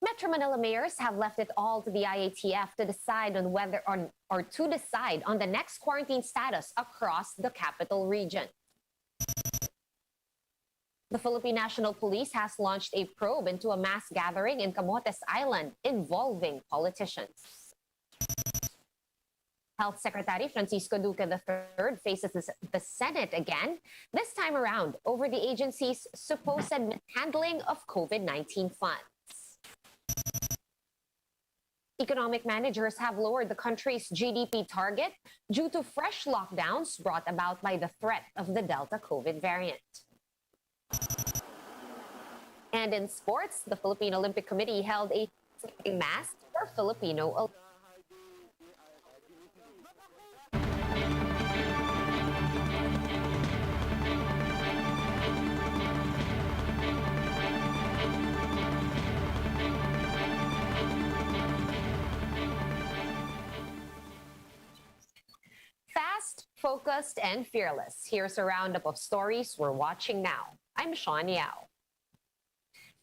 Metro Manila mayors have left it all to the IATF to decide on whether or to decide on the next quarantine status across the capital region. The Philippine National Police has launched a probe into a mass gathering in Camotes Island involving politicians. Health Secretary Francisco Duque III faces the Senate again, this time around over the agency's supposed mishandling of COVID-19 funds. Economic managers have lowered the country's GDP target due to fresh lockdowns brought about by the threat of the Delta COVID variant. And in sports, the Philippine Olympic Committee held a mass for Filipino Olympics. Fast, focused, and fearless. Here's a roundup of stories we're watching now. I'm Sean Yao.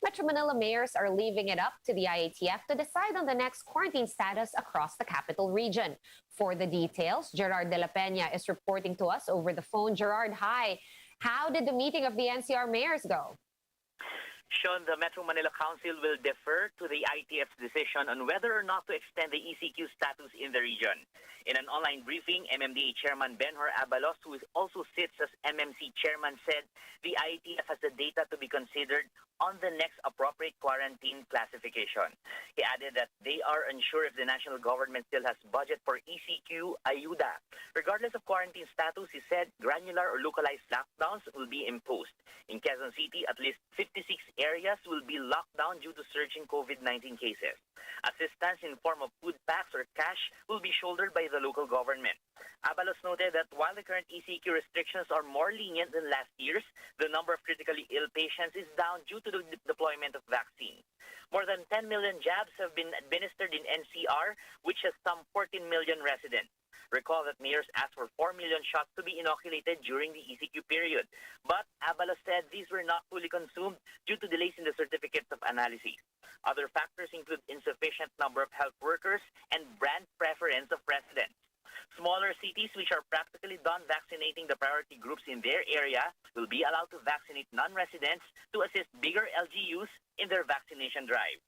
Metro Manila mayors are leaving it up to the IATF to decide on the next quarantine status across the capital region. For the details, Gerard de la Peña is reporting to us over the phone. Gerard, hi. How did the meeting of the NCR mayors go? Sean, the Metro Manila Council will defer to the IATF's decision on whether or not to extend the ECQ status in the region. In an online briefing, MMDA Chairman Benhur Abalos, who also sits as MMC Chairman, said the IATF has the data to be considered on the next appropriate quarantine classification. He added that they are unsure if the national government still has budget for ECQ Ayuda. Regardless of quarantine status, he said granular or localized lockdowns will be imposed. In Quezon City, at least 56 areas will be locked down due to surging COVID-19 cases. Assistance in form of food packs or cash will be shouldered by the local government. Abalos noted that while the current ECQ restrictions are more lenient than last year's, the number of critically ill patients is down due to the deployment of vaccines. More than 10 million jabs have been administered in NCR, which has some 14 million residents. Recall that mayors asked for 4 million shots to be inoculated during the ECQ period. But Abalos said these were not fully consumed due to delays in the certificates of analysis. Other factors include insufficient number of health workers and brand preference of residents. Smaller cities which are practically done vaccinating the priority groups in their area will be allowed to vaccinate non-residents to assist bigger LGUs in their vaccination drive.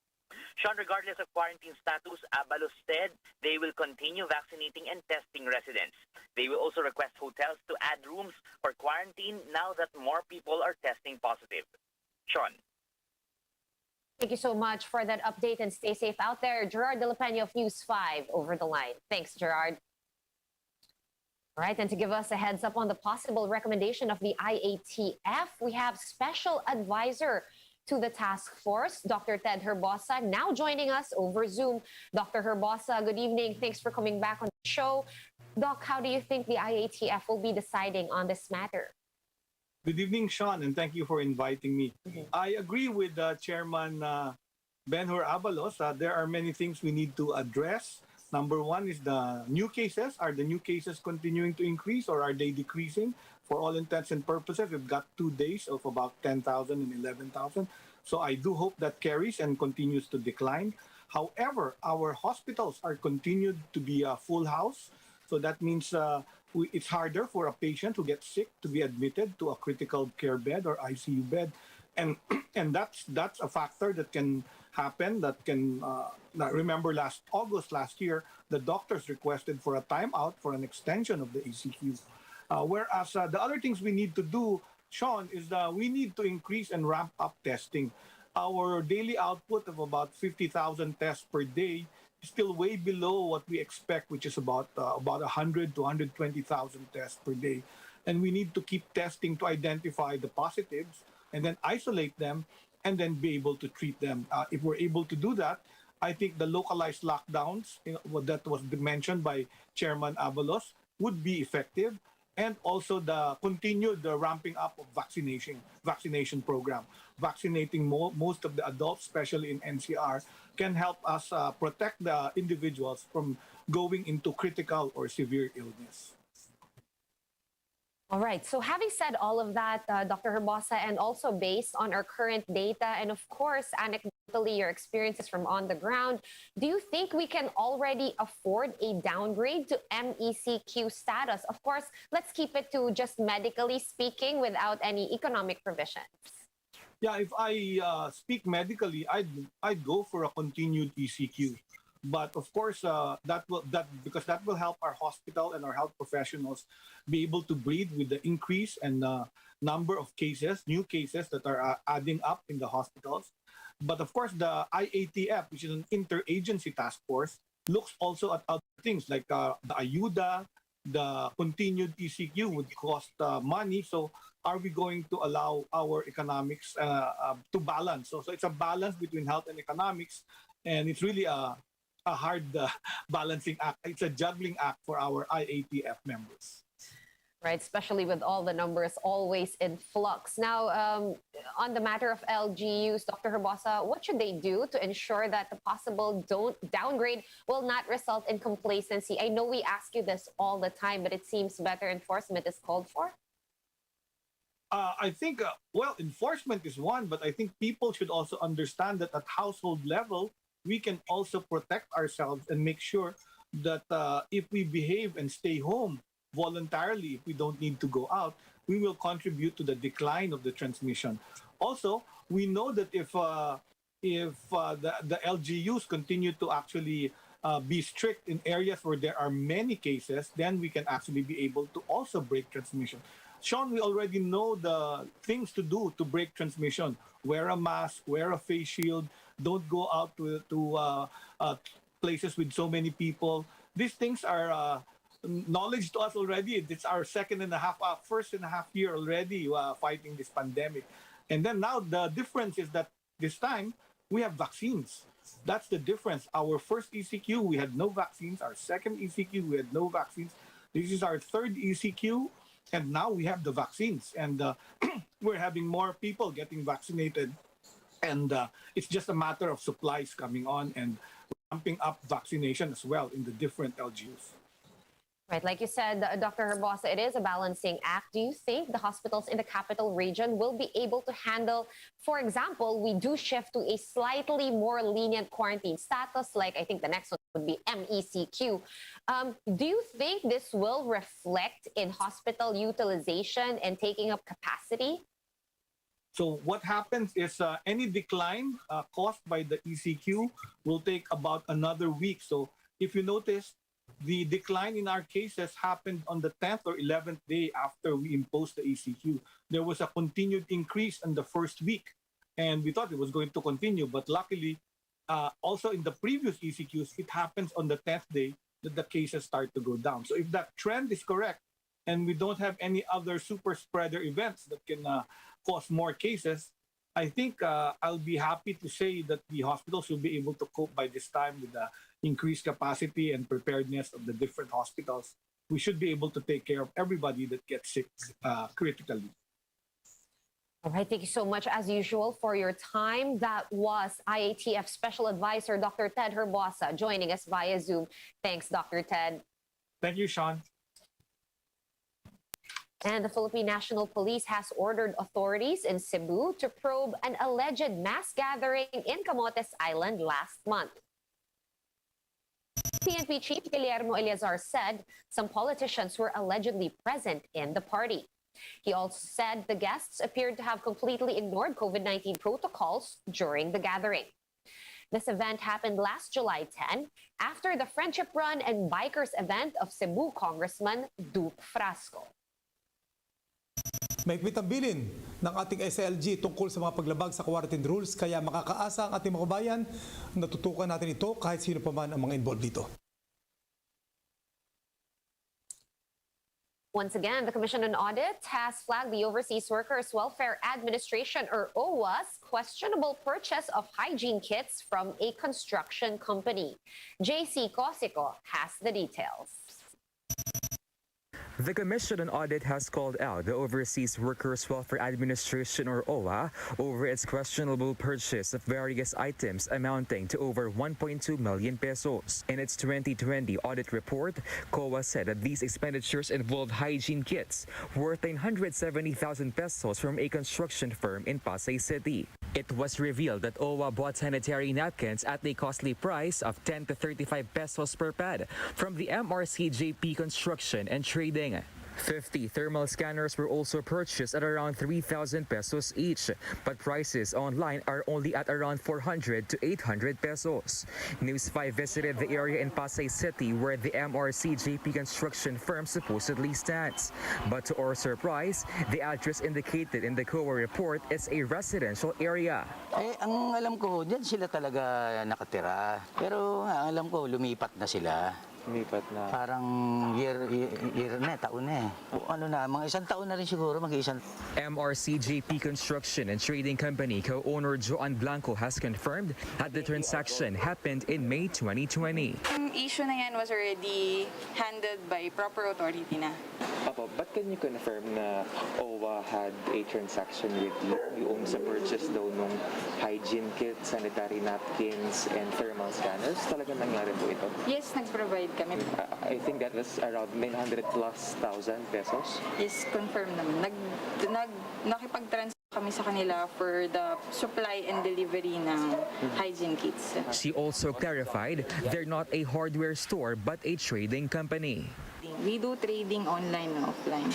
Sean, regardless of quarantine status, Abalos said they will continue vaccinating and testing residents. They will also request hotels to add rooms for quarantine now that more people are testing positive. Sean. Thank you so much for that update and stay safe out there. Gerard de la Peña of News 5 over the line. Thanks, Gerard. All right, and to give us a heads up on the possible recommendation of the IATF, we have special advisor to the task force, Dr. Ted Herbosa, now joining us over Zoom. Dr. Herbosa, good evening. Thanks for coming back on the show. Doc, how do you think the IATF will be deciding on this matter? Good evening, Sean, and thank you for inviting me. I agree with Chairman Benhur Abalos. There are many things we need to address. Number one is the new cases. Are the new cases continuing to increase or are they decreasing? For all intents and purposes, we've got 2 days of about 10,000 and 11,000. So I do hope that carries and continues to decline. However, our hospitals are continued to be a full house. So that means it's harder for a patient who gets sick to be admitted to a critical care bed or ICU bed. And that's a factor that can happen, that can, remember August last year, the doctors requested for a timeout for an extension of the ECQ. Whereas the other things we need to do, Sean, is that we need to increase and ramp up testing. Our daily output of about 50,000 tests per day is still way below what we expect, which is about 100 to 120,000 tests per day. And we need to keep testing to identify the positives and then isolate them and then be able to treat them. If we're able to do that, I think the localized lockdowns that was mentioned by Chairman Abalos would be effective. And also the continued ramping up of vaccination program. Vaccinating most of the adults, especially in NCR, can help us protect the individuals from going into critical or severe illness. All right. So having said all of that, Dr. Herbosa, and also based on our current data and, of course, anecdotal locally, your experiences from on the ground. Do you think we can already afford a downgrade to MECQ status? Of course, let's keep it to just medically speaking without any economic provisions. Yeah, if I speak medically, I'd go for a continued ECQ. But of course, because that will help our hospital and our health professionals be able to breathe with the increase and number of cases, new cases that are adding up in the hospitals. But of course, the IATF, which is an interagency task force, looks also at other things like the ayuda, the continued ECQ would cost money. So are we going to allow our economics to balance? So it's a balance between health and economics, and it's really a hard balancing act. It's a juggling act for our IATF members. Right, especially with all the numbers always in flux. Now, on the matter of LGUs, Dr. Herbosa, what should they do to ensure that the possible downgrade will not result in complacency? I know we ask you this all the time, but it seems better enforcement is called for. I think, enforcement is one, but I think people should also understand that at household level, we can also protect ourselves and make sure that if we behave and stay home voluntarily, if we don't need to go out, we will contribute to the decline of the transmission. Also, we know that if the LGUs continue to actually be strict in areas where there are many cases, then we can actually be able to also break transmission. Sean, we already know the things to do to break transmission. Wear a mask, wear a face shield, don't go out to places with so many people. These things are knowledge to us already. It's our first and a half year already fighting this pandemic. And then now the difference is that this time we have vaccines. That's the difference. Our first ECQ, we had no vaccines. Our second ECQ, we had no vaccines. This is our third ECQ. And now we have the vaccines. And we're having more people getting vaccinated. And it's just a matter of supplies coming on and ramping up vaccination as well in the different LGUs. Right, like you said, Dr. Herbosa, it is a balancing act. Do you think the hospitals in the capital region will be able to handle, for example, we do shift to a slightly more lenient quarantine status, like I think the next one would be MECQ. Do you think this will reflect in hospital utilization and taking up capacity? So what happens is any decline caused by the ECQ will take about another week. So if you notice, the decline in our cases happened on the 10th or 11th day after we imposed the ECQ. There was a continued increase in the first week, and we thought it was going to continue. But luckily, also in the previous ECQs, it happens on the 10th day that the cases start to go down. So if that trend is correct, and we don't have any other super spreader events that can cause more cases, I think I'll be happy to say that the hospitals will be able to cope by this time with the increased capacity and preparedness of the different hospitals. We should be able to take care of everybody that gets sick critically. All right, thank you so much, as usual, for your time. That was IATF Special Advisor Dr. Ted Herbosa joining us via Zoom. Thanks, Dr. Ted. Thank you, Sean. And the Philippine National Police has ordered authorities in Cebu to probe an alleged mass gathering in Camotes Island last month. PNP Chief Guillermo Eleazar said some politicians were allegedly present in the party. He also said the guests appeared to have completely ignored COVID-19 protocols during the gathering. This event happened last July 10 after the Friendship Run and Bikers event of Cebu Congressman Duke Frasco. Mahigpit ang bilin ng ating SLG tungkol sa mga paglabag sa quarantine rules, kaya makakaasa ang ating mga kabayan na tutukan natin ito kahit sino pa man ang mga involved dito. Once again, the Commission on Audit has flagged the Overseas Workers Welfare Administration, or OWA's, questionable purchase of hygiene kits from a construction company. JC Cosico has the details. The Commission on Audit has called out the Overseas Workers Welfare Administration, or OWA, over its questionable purchase of various items amounting to over 1.2 million pesos. In its 2020 audit report, COA said that these expenditures involved hygiene kits worth 970,000 pesos from a construction firm in Pasay City. It was revealed that OWA bought sanitary napkins at a costly price of 10 to 35 pesos per pad from the MRCJP Construction and Trading. 50 thermal scanners were also purchased at around 3,000 pesos each, but prices online are only at around 400 to 800 pesos. News 5 visited the area in Pasay City where the MRCJP construction firm supposedly stands. But to our surprise, the address indicated in the COA report is a residential area. Ang alam ko, diyan sila talaga nakatira. Pero ang alam ko, lumipat na sila. Lumipat na. Parang year na, taon na eh. Ano na, mga isang taon na rin siguro, mag-isang. MRCJP Construction and Trading Company co-owner Joan Blanco has confirmed that the transaction happened in May 2020. Yung issue na yan was already handled by proper authority na. Opo, but can you confirm na OWA had a transaction with you? Yung sa purchase daw nung hygiene kit, sanitary napkins, and thermal scanners? Talagang nangyari po ito? Yes, nag-provide kami. I think that was around 900 plus thousand pesos. Yes, confirm naman. Nakipag-transfer kami sa kanila for the supply and delivery ng hygiene kits. She also clarified they're not a hardware store but a trading company. We do trading online and offline.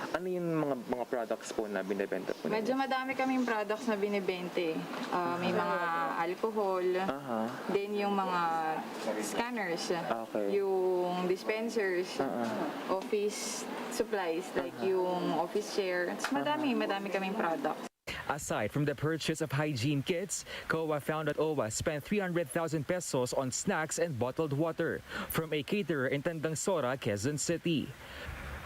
Ano yung mga products po na binibenta po? Medyo madami kaming products na binibente. May mga alcohol, then yung mga scanners, yung dispensers, office supplies like yung office chair. Madami kaming products. Aside from the purchase of hygiene kits, COA found that OWA spent 300,000 pesos on snacks and bottled water from a caterer in Tandangsora, Quezon City.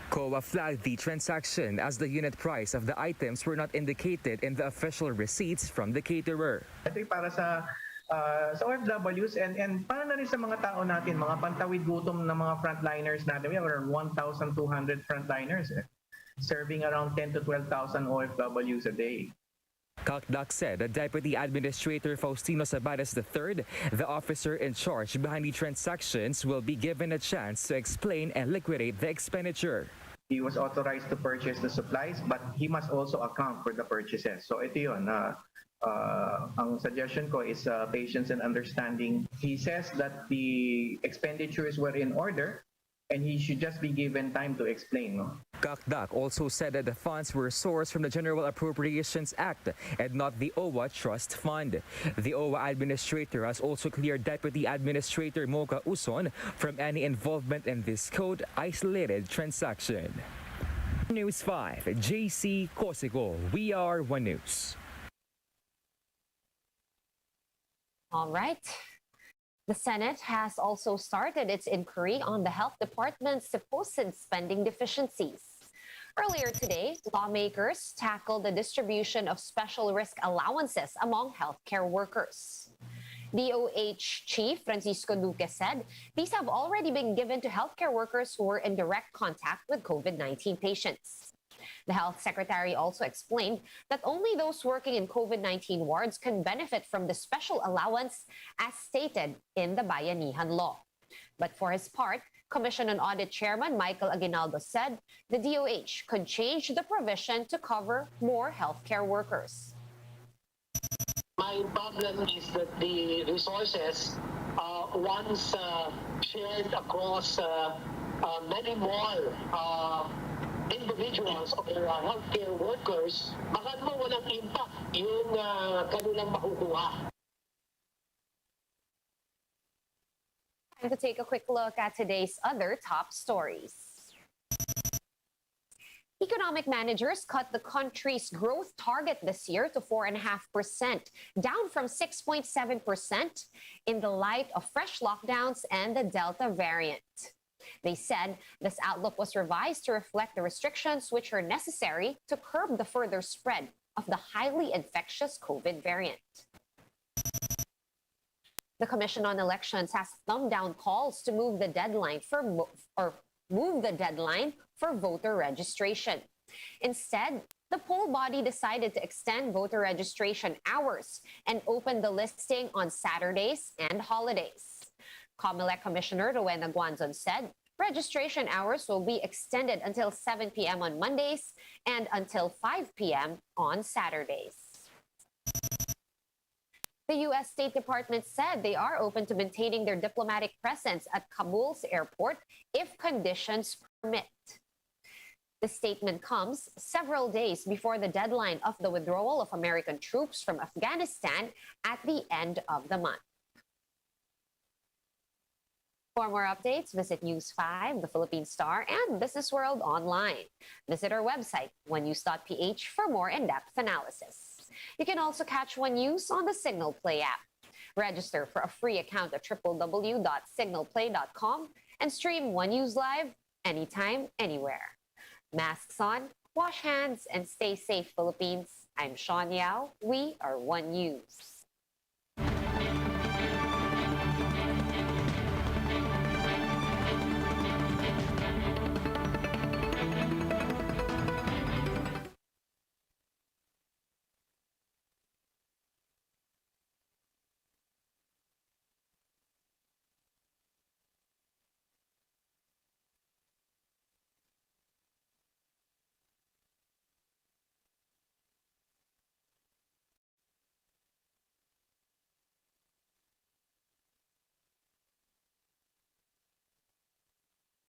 COA flagged the transaction as the unit price of the items were not indicated in the official receipts from the caterer. Ito ay para sa OFWs and para na rin sa mga tao natin, mga pantawid gutom na mga frontliners natin. We have around 1,200 frontliners serving around 10 to 12,000 OFWs a day. Kakdak said that Deputy Administrator Faustino Sabadas III, the officer in charge behind the transactions, will be given a chance to explain and liquidate the expenditure. He was authorized to purchase the supplies, but he must also account for the purchases. So ito yun, ang suggestion ko is patience and understanding. He says that the expenditures were in order, and he should just be given time to explain. Kakdak also said that the funds were sourced from the General Appropriations Act and not the OWA Trust Fund. The OWA administrator has also cleared Deputy Administrator Mocha Uson from any involvement in this code-isolated transaction. News 5, JC Cosico, We Are One News. All right. The Senate has also started its inquiry on the Health Department's supposed spending deficiencies. Earlier today, lawmakers tackled the distribution of special risk allowances among healthcare workers. DOH Chief Francisco Duque said these have already been given to healthcare workers who were in direct contact with COVID-19 patients. The health secretary also explained that only those working in COVID-19 wards can benefit from the special allowance as stated in the Bayanihan law. But for his part, Commission on Audit Chairman Michael Aguinaldo said the DOH could change the provision to cover more healthcare workers. My problem is that the resources, once shared across many more individuals or healthcare workers, baka naman walang impact yung kanilang makukuha. Time to take a quick look at today's other top stories. Economic managers cut the country's growth target this year to 4.5%, down from 6.7% in the light of fresh lockdowns and the Delta variant. They said this outlook was revised to reflect the restrictions which are necessary to curb the further spread of the highly infectious COVID variant. The Commission on Elections has thumbed down calls to move the deadline for voter registration. Instead, the poll body decided to extend voter registration hours and open the listing on Saturdays and holidays. COMELEC Commissioner Rowena Guanzon said registration hours will be extended until 7 p.m. on Mondays and until 5 p.m. on Saturdays. The U.S. State Department said they are open to maintaining their diplomatic presence at Kabul's airport if conditions permit. The statement comes several days before the deadline of the withdrawal of American troops from Afghanistan at the end of the month. For more updates, visit News 5, the Philippine Star, and Business World online. Visit our website, onenews.ph, for more in-depth analysis. You can also catch One News on the Signal Play app. Register for a free account at www.signalplay.com and stream One News live anytime, anywhere. Masks on, wash hands, and stay safe, Philippines. I'm Sean Yao. We are One News.